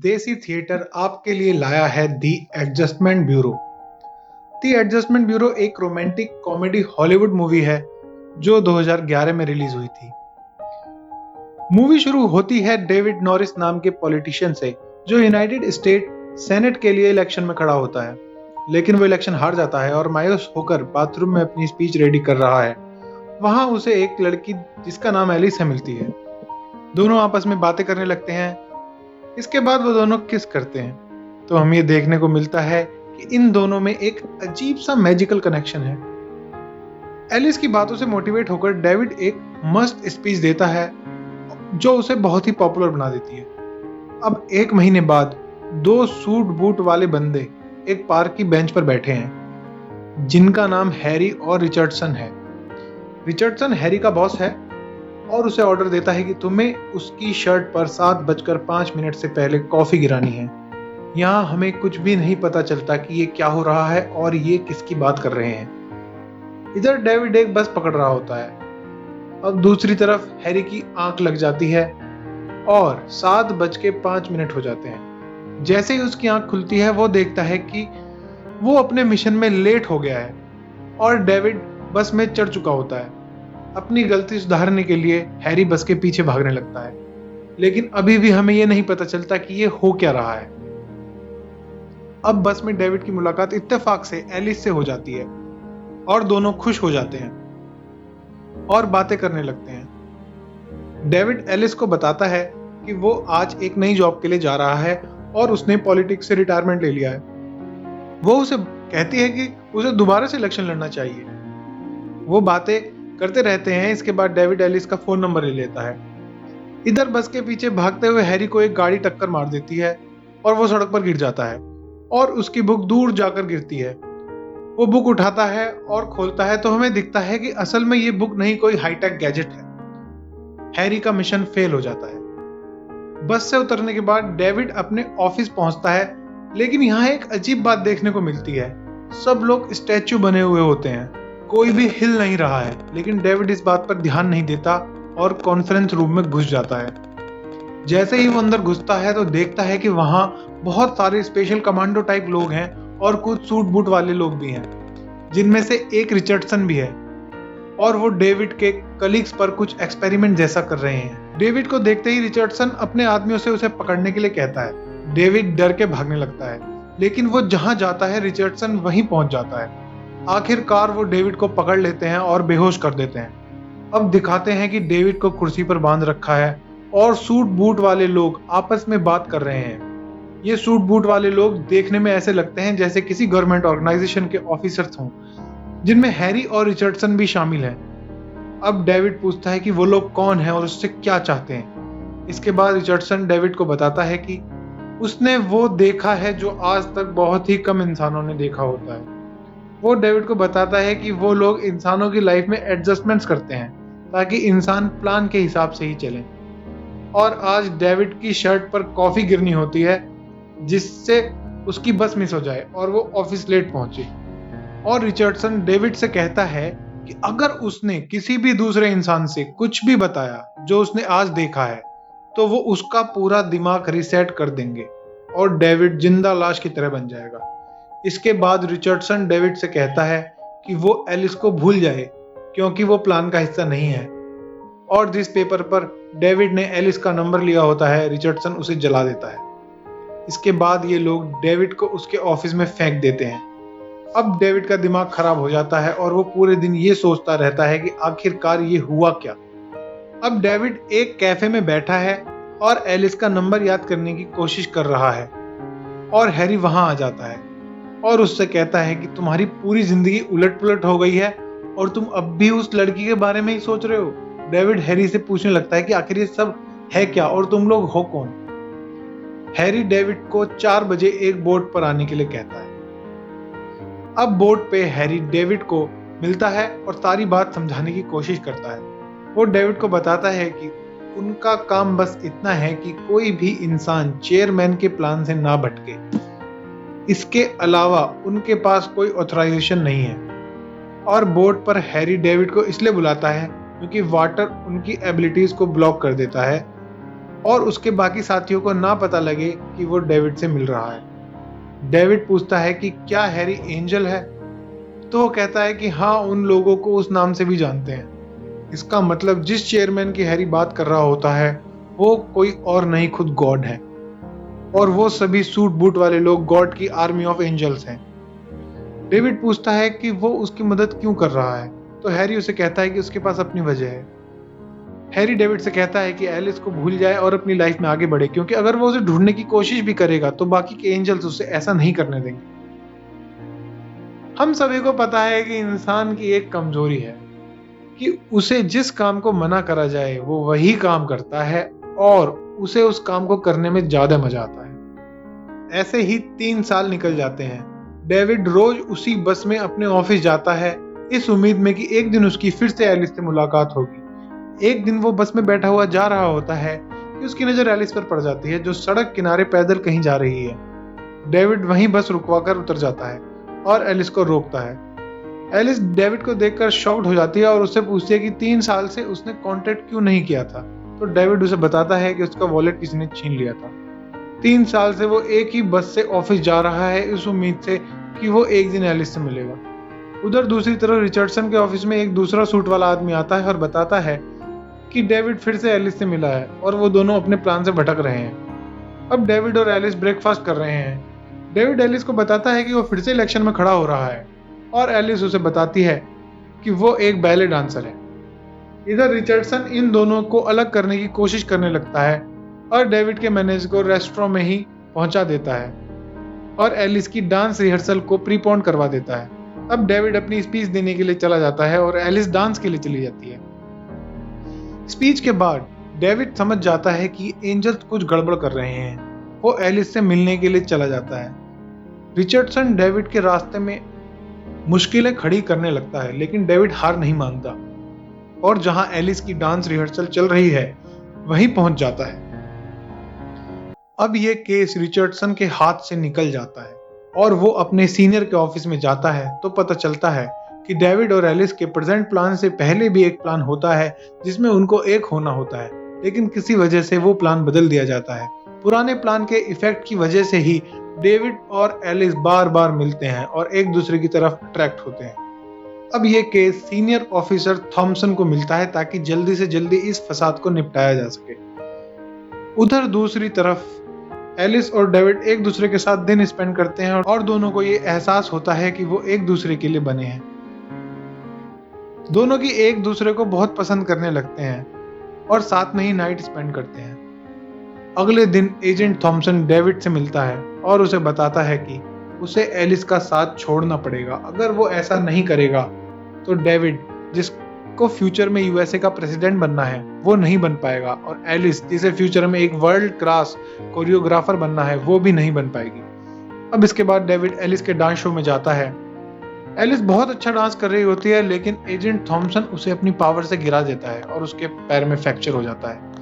देसी थिएटर आपके लिए लाया है दी एडजस्टमेंट ब्यूरो। दी एडजस्टमेंट ब्यूरो एक रोमांटिक कॉमेडी हॉलीवुड मूवी है जो 2011 में रिलीज हुई थी। मूवी शुरू होती है डेविड नॉरिस नाम के पॉलिटिशियन से, जो यूनाइटेड स्टेट सेनेट के लिए इलेक्शन में खड़ा होता है, लेकिन वो इलेक्शन हार जाता है और मायूस होकर बाथरूम में अपनी स्पीच रेडी कर रहा है। वहां उसे एक लड़की जिसका नाम एलिस है मिलती है। दोनों आपस में बातें करने लगते हैं। इसके बाद वो दोनों किस करते हैं, तो हमें ये देखने को मिलता है कि इन दोनों में एक अजीब सा मैजिकल कनेक्शन है। एलिस की बातों से मोटिवेट होकर डेविड एक मस्त स्पीच देता है जो उसे बहुत ही पॉपुलर बना देती है। अब 1 महीने बाद 2 सूट बूट वाले बंदे एक पार्क की बेंच पर बैठे हैं, जिनका नाम हैरी और रिचर्डसन है। रिचर्डसन हैरी का बॉस है और उसे ऑर्डर देता है कि तुम्हें उसकी शर्ट पर 7:05 से पहले कॉफी गिरानी है। यहाँ हमें कुछ भी नहीं पता चलता कि ये क्या हो रहा है और ये किसकी बात कर रहे हैं। इधर डेविड एक बस पकड़ रहा होता है। अब दूसरी तरफ हैरी की आंख लग जाती है और 7:05 हो जाते हैं। जैसे ही उसकी आंख खुलती है वो देखता है कि वो अपने मिशन में लेट हो गया है और डेविड बस में चढ़ चुका होता है। अपनी गलती सुधारने के लिए हैरी बस के पीछे भागने लगता है, लेकिन अभी भी हमें यह नहीं पता चलता कि ये हो क्या रहा है। अब बस में डेविड की मुलाकात इत्तेफाक से एलिस से हो जाती है और दोनों खुश हो जाते हैं और बातें करने लगते हैं। डेविड एलिस को बताता है कि वो आज एक नई जॉब के लिए जा रहा है और उसने पॉलिटिक्स से रिटायरमेंट ले लिया है। वो उसे कहती है कि उसे दोबारा से इलेक्शन लड़ना चाहिए। वो बातें करते रहते हैं। इसके बाद डेविड एलिस का फोन नंबर ले लेता है। इधर बस के पीछे भागते हुए हैरी को एक गाड़ी टक्कर मार देती है और वो सड़क पर गिर जाता है और उसकी बुक दूर जाकर गिरती है। वो बुक उठाता है और खोलता है तो हमें दिखता है कि असल में ये बुक नहीं, कोई हाईटेक गैजेट है। हैरी का मिशन फेल हो जाता है। बस से उतरने के बाद डेविड अपने ऑफिस पहुंचता है, लेकिन यहाँ एक अजीब बात देखने को मिलती है। सब लोग स्टैचू बने हुए होते हैं, कोई भी हिल नहीं रहा है, लेकिन डेविड इस बात पर ध्यान नहीं देता और कॉन्फ्रेंस रूम में घुस जाता है। जैसे ही वो अंदर घुसता है तो देखता है कि वहां बहुत सारे स्पेशल कमांडो टाइप लोग हैं और कुछ सूट बूट वाले लोग भी हैं, जिनमें से एक रिचर्डसन भी है और वो डेविड के कलीग्स पर कुछ एक्सपेरिमेंट जैसा कर रहे हैं। डेविड को देखते ही रिचर्डसन अपने आदमियों से उसे पकड़ने के लिए कहता है। डेविड डर के भागने लगता है, लेकिन वो जहां जाता है रिचर्डसन वहीं पहुंच जाता है। आखिरकार वो डेविड को पकड़ लेते हैं और बेहोश कर देते हैं। अब दिखाते हैं कि डेविड को कुर्सी पर बांध रखा है और सूट बूट वाले लोग आपस में बात कर रहे हैं। ये सूट बूट वाले लोग देखने में ऐसे लगते हैं जैसे किसी गवर्नमेंट ऑर्गेनाइजेशन के ऑफिसर्स हों, जिनमें हैरी और रिचर्डसन भी शामिल हैं। अब डेविड पूछता है कि वो लोग कौन हैं और उससे क्या चाहते हैं। इसके बाद रिचर्डसन डेविड को बताता है कि उसने वो देखा है जो आज तक बहुत ही कम इंसानों ने देखा होता है। वो डेविड को बताता है कि वो लोग इंसानों की लाइफ में एडजस्टमेंट्स करते हैं ताकि इंसान प्लान के हिसाब से ही चलें। और आज डेविड की शर्ट पर कॉफी गिरनी होती है जिससे उसकी बस मिस हो जाए और वो ऑफिस लेट पहुंचे। और रिचर्डसन डेविड से कहता है कि अगर उसने किसी भी दूसरे इंसान से कुछ भी बताया जो उसने आज देखा है तो वो उसका पूरा दिमाग रिसेट कर देंगे और डेविड जिंदा लाश की तरह बन जाएगा। इसके बाद रिचर्डसन डेविड से कहता है कि वो एलिस को भूल जाए क्योंकि वो प्लान का हिस्सा नहीं है। और जिस पेपर पर डेविड ने एलिस का नंबर लिया होता है, रिचर्डसन उसे जला देता है। इसके बाद ये लोग डेविड को उसके ऑफिस में फेंक देते हैं। अब डेविड का दिमाग खराब हो जाता है और वो पूरे दिन ये सोचता रहता है कि आखिरकार ये हुआ क्या। अब डेविड एक कैफे में बैठा है और एलिस का नंबर याद करने की कोशिश कर रहा है और हैरी वहां आ जाता है और उससे कहता है कि तुम्हारी पूरी जिंदगी उलट पुलट हो गई है और तुम अब भी उस लड़की के बारे में ही सोच रहे हो। डेविड हैरी से पूछने लगता है कि आखिर ये सब है क्या और तुम लोग हो कौन। हैरी डेविड को 4 बजे एक बोट पर आने के लिए कहता है। अब बोट पे हैरी डेविड को मिलता है और सारी बात समझाने की कोशिश करता है। वो डेविड को बताता है कि उनका काम बस इतना है कि कोई भी इंसान चेयरमैन के प्लान से ना भटके। इसके अलावा उनके पास कोई ऑथराइजेशन नहीं है। और बोट पर हैरी डेविड को इसलिए बुलाता है क्योंकि वाटर उनकी एबिलिटीज को ब्लॉक कर देता है और उसके बाकी साथियों को ना पता लगे कि वो डेविड से मिल रहा है। डेविड पूछता है कि क्या हैरी एंजल है, तो वो कहता है कि हाँ, उन लोगों को उस नाम से भी जानते हैं। इसका मतलब जिस चेयरमैन की हैरी बात कर रहा होता है वो कोई और नहीं, खुद गॉड है, और वो सभी सूट बूट वाले लोग गॉड की आर्मी ऑफ एंजल्स हैं। डेविड पूछता है कि वो उसकी मदद क्यों कर रहा है, तो हैरी उसे कहता है कि उसके पास अपनी वजह है। हैरी डेविड से कहता है कि एलिस को भूल जाए और अपनी लाइफ में आगे बढ़े, क्योंकि अगर वो उसे ढूंढने की कोशिश भी करेगा तो बाकी के एंजल्स उसे ऐसा नहीं करने देंगे। हम सभी को पता है कि इंसान की एक कमजोरी है कि उसे जिस काम को मना करा जाए वो वही काम करता है और उसे उस काम को करने में ज्यादा मजा आता है। ऐसे ही 3 साल निकल जाते हैं। डेविड रोज उसी बस में अपने ऑफिस जाता है, इस उम्मीद में कि एक दिन उसकी फिर से एलिस से मुलाकात होगी। एक दिन वो बस में बैठा हुआ जा रहा होता है कि उसकी नजर एलिस पर पड़ जाती है, जो सड़क किनारे पैदल कहीं जा रही है। डेविड वहीं बस रुकवाकर उतर जाता है और एलिस को रोकता है। एलिस डेविड को देखकर शॉक्ड हो जाती है और उससे पूछती है कि 3 साल से उसने कांटेक्ट क्यों नहीं किया था। तो डेविड उसे बताता है कि उसका वॉलेट किसी ने छीन लिया था। 3 साल से वो एक ही बस से ऑफिस जा रहा है, इस उम्मीद से कि वो एक दिन एलिस से मिलेगा। उधर दूसरी तरफ रिचर्डसन के ऑफिस में एक दूसरा सूट वाला आदमी आता है और बताता है कि डेविड फिर से एलिस से मिला है और वो दोनों अपने प्लान से भटक रहे हैं। अब डेविड और एलिस ब्रेकफास्ट कर रहे हैं। डेविड एलिस को बताता है कि वो फिर से इलेक्शन में खड़ा हो रहा है और एलिस उसे बताती है कि वो एक बैले डांसर है। इधर रिचर्डसन इन दोनों को अलग करने की कोशिश करने लगता है और डेविड के मैनेजर को रेस्टोरेंट में ही पहुंचा देता है और एलिस की डांस रिहर्सल को प्रीपोन करवा देता है। अब डेविड अपनी स्पीच देने के लिए चला जाता है और एलिस डांस के लिए चली जाती है। स्पीच के बाद डेविड समझ जाता है कि एंजल्स कुछ गड़बड़ कर रहे हैं। वो एलिस से मिलने के लिए चला जाता है। रिचर्डसन डेविड के रास्ते में मुश्किलें खड़ी करने लगता है, लेकिन डेविड हार नहीं मानता और जहां एलिस की डांस रिहर्सल चल रही है वहीं पहुंच जाता है। अब ये केस रिचर्डसन के हाथ से निकल जाता है और वो अपने सीनियर के ऑफिस में जाता है तो पता चलता है कि डेविड और एलिस के प्रेजेंट प्लान से पहले भी एक प्लान होता है जिसमें उनको एक होना होता है, लेकिन किसी वजह से वो प्लान बदल दिया जाता है। पुराने प्लान के इफेक्ट की वजह से ही डेविड और एलिस बार बार मिलते हैं और एक दूसरे की तरफ अट्रैक्ट होते हैं। अब ये केस सीनियर ऑफिसर थॉमसन को मिलता है ताकि जल्दी से जल्दी इस फसाद को निपटाया जा सके। उधर दूसरी तरफ एलिस और डेविड एक दूसरे के साथ दिन स्पेंड करते हैं और दोनों को ये एहसास होता है कि वो एक दूसरे के लिए बने हैं। दोनों की एक दूसरे को बहुत पसंद करने लगते हैं और साथ में ही नाइट स्पेंड करते हैं। अगले दिन एजेंट थॉमसन डेविड से मिलता है और उसे बताता है कि उसे एलिस का साथ छोड़ना पड़ेगा। अगर वो ऐसा नहीं करेगा तो डेविड, जिसको फ्यूचर में यूएसए का प्रेसिडेंट बनना है, वो नहीं बन पाएगा और एलिस, जिसे फ्यूचर में एक वर्ल्ड क्लास कोरियोग्राफर बनना है, वो भी नहीं बन पाएगी। अब इसके बाद डेविड एलिस के डांस शो में जाता है। एलिस बहुत अच्छा डांस कर रही होती है, लेकिन एजेंट थॉमसन उसे अपनी पावर से गिरा देता है और उसके पैर में फ्रैक्चर हो जाता है।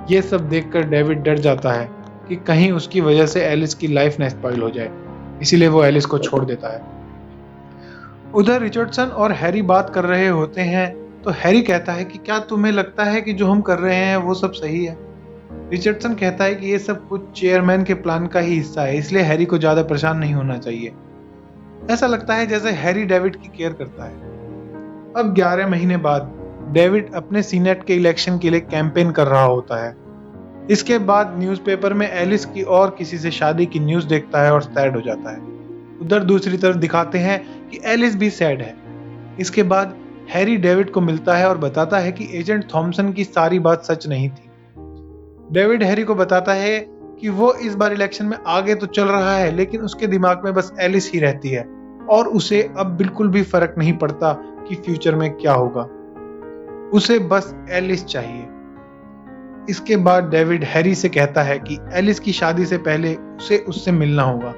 ये सब देखकर डेविड डर जाता है कि कहीं उसकी वजह से एलिस की लाइफ न स्पॉइल हो जाए, इसीलिए वो एलिस को छोड़ देता है। उधर रिचर्डसन और हैरी बात कर रहे होते हैं तो हैरी कहता है कि क्या तुम्हें लगता है कि जो हम कर रहे हैं वो सब सही है? रिचर्डसन कहता है कि ये सब कुछ चेयरमैन के प्लान का ही हिस्सा है, इसलिए हैरी को ज्यादा परेशान नहीं होना चाहिए। ऐसा लगता है जैसे हैरी डेविड की केयर करता है। अब 11 महीने बाद डेविड अपने सीनेट के इलेक्शन के लिए कैंपेन कर रहा होता है। इसके बाद न्यूज़पेपर में एलिस की और किसी से शादी की न्यूज़ देखता है और सैड हो जाता है। उधर दूसरी तरफ दिखाते हैं कि एलिस भी सैड है। इसके बाद हैरी डेविड को मिलता है और बताता है कि एजेंट थॉमसन की सारी बात सच नहीं थी। डेविड हैरी को बताता है कि वो इस बार इलेक्शन में आगे तो चल रहा है, लेकिन उसके दिमाग में बस एलिस ही रहती है और उसे अब बिल्कुल भी फर्क नहीं पड़ता कि फ्यूचर में क्या होगा। उसे बस एलिस चाहिए। इसके बाद डेविड हैरी से कहता है कि एलिस की शादी से पहले उसे उससे मिलना होगा।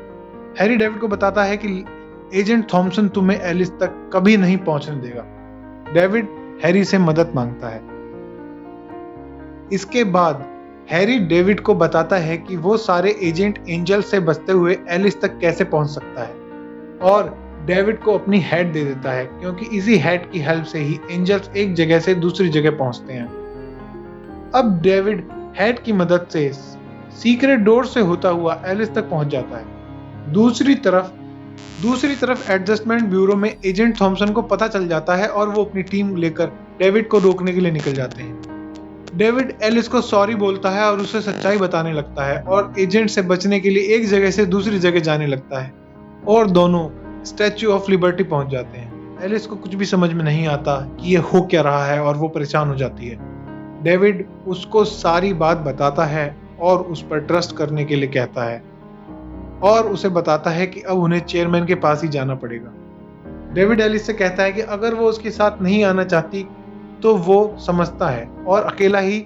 हैरी डेविड को बताता है कि एजेंट थॉमसन तुम्हें एलिस तक कभी नहीं पहुंचने देगा। डेविड हैरी से मदद मांगता है। इसके बाद हैरी डेविड को बताता है कि वो सारे एजेंट एंजल से बचते हुए एलिस तक कैसे पहुंच सकता है और डेविड को अपनी हैट दे देता है, क्योंकि इसी हैट की हेल्प से ही एंजल्स एक जगह से दूसरी जगह पहुंचते हैं। अब डेविड हेड की मदद से सीक्रेट डोर से होता हुआ एलिस तक पहुंच जाता है। दूसरी तरफ एडजस्टमेंट ब्यूरो में एजेंट थॉमसन को पता चल जाता है और वो अपनी टीम लेकर डेविड को रोकने के लिए निकल जाते हैं। डेविड एलिस को सॉरी बोलता है और उसे सच्चाई बताने लगता है और एजेंट से बचने के लिए एक जगह से दूसरी जगह जाने लगता है और दोनों स्टैच्यू ऑफ लिबर्टी पहुंच जाते हैं। एलिस को कुछ भी समझ में नहीं आता कि ये हो क्या रहा है और वो परेशान हो जाती है। डेविड उसको सारी बात बताता है और उस पर ट्रस्ट करने के लिए कहता है और उसे बताता है कि अब उन्हें चेयरमैन के पास ही जाना पड़ेगा। डेविड एलिस से कहता है कि अगर वो उसके साथ नहीं आना चाहती तो वो समझता है और अकेला ही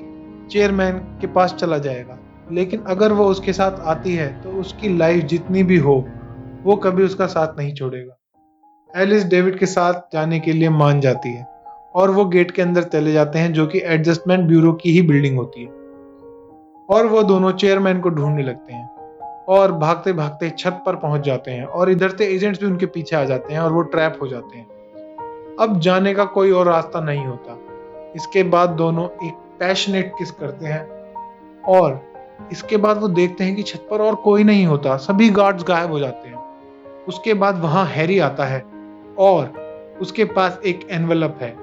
चेयरमैन के पास चला जाएगा, लेकिन अगर वो उसके साथ आती है तो उसकी लाइफ जितनी भी हो वो कभी उसका साथ नहीं छोड़ेगा। एलिस डेविड के साथ जाने के लिए मान जाती है और वो गेट के अंदर चले जाते हैं जो कि एडजस्टमेंट ब्यूरो की ही बिल्डिंग होती है और वो दोनों चेयरमैन को ढूंढने लगते हैं और भागते भागते छत पर पहुंच जाते हैं और इधर से एजेंट्स भी उनके पीछे आ जाते हैं और वो ट्रैप हो जाते हैं। अब जाने का कोई और रास्ता नहीं होता। इसके बाद दोनों एक पैशनेट किस करते हैं और इसके बाद वो देखते हैं कि छत पर और कोई नहीं होता, सभी गार्ड्स गायब हो जाते हैं। उसके बाद वहां हैरी आता है और उसके पास एक एनवेलप है।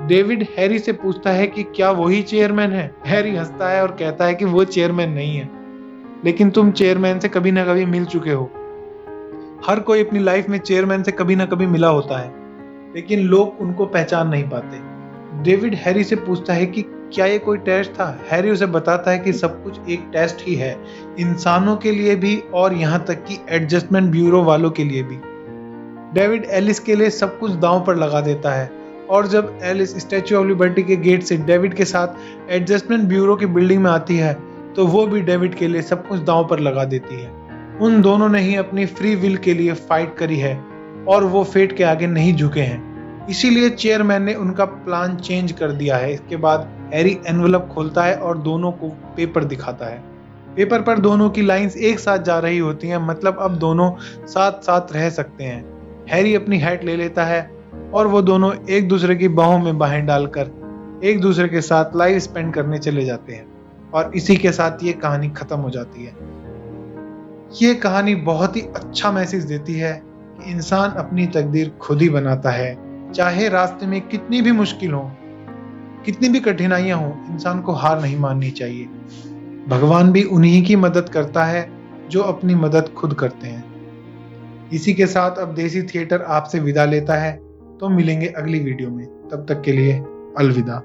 डेविड हैरी से पूछता है कि क्या वही चेयरमैन है। हैरी हंसता है और कहता है कि वो चेयरमैन नहीं है, लेकिन तुम चेयरमैन से कभी ना कभी मिल चुके हो। हर कोई अपनी लाइफ में चेयरमैन से कभी ना कभी मिला होता है, लेकिन लोग उनको पहचान नहीं पाते। डेविड हैरी से पूछता है कि क्या ये कोई टेस्ट था। हैरी उसे बताता है कि सब कुछ एक टेस्ट ही है, इंसानों के लिए भी और यहाँ तक कि एडजस्टमेंट ब्यूरो वालों के लिए भी। डेविड एलिस के लिए सब कुछ दांव पर लगा देता है और जब एलिस स्टैच्यू ऑफ लिबर्टी के गेट से डेविड के साथ एडजस्टमेंट ब्यूरो की बिल्डिंग में आती है तो वो भी डेविड के लिए सब कुछ दांव पर लगा देती है। उन दोनों ने ही अपनी फ्री विल के लिए फाइट करी है और वो फेट के आगे नहीं झुके हैं, इसीलिए चेयरमैन ने उनका प्लान चेंज कर दिया है। इसके बाद हैरी एनवेलप खोलता है और दोनों को पेपर दिखाता है। पेपर पर दोनों की लाइंस एक साथ जा रही होती हैं, मतलब अब दोनों साथ साथ रह सकते हैं। हैरी अपनी हैट ले लेता है और वो दोनों एक दूसरे की बाहों में बाहें डालकर एक दूसरे के साथ लाइफ स्पेंड करने चले जाते हैं और इसी के साथ ये कहानी खत्म हो जाती है। ये कहानी बहुत ही अच्छा मैसेज देती है कि इंसान अपनी तकदीर खुद ही बनाता है। चाहे रास्ते में कितनी भी मुश्किल हो, कितनी भी कठिनाइयां हो, इंसान को हार नहीं माननी चाहिए। भगवान भी उन्हीं की मदद करता है जो अपनी मदद खुद करते हैं। इसी के साथ अब देसी थिएटर आपसे विदा लेता है। तो मिलेंगे अगली वीडियो में, तब तक के लिए अलविदा।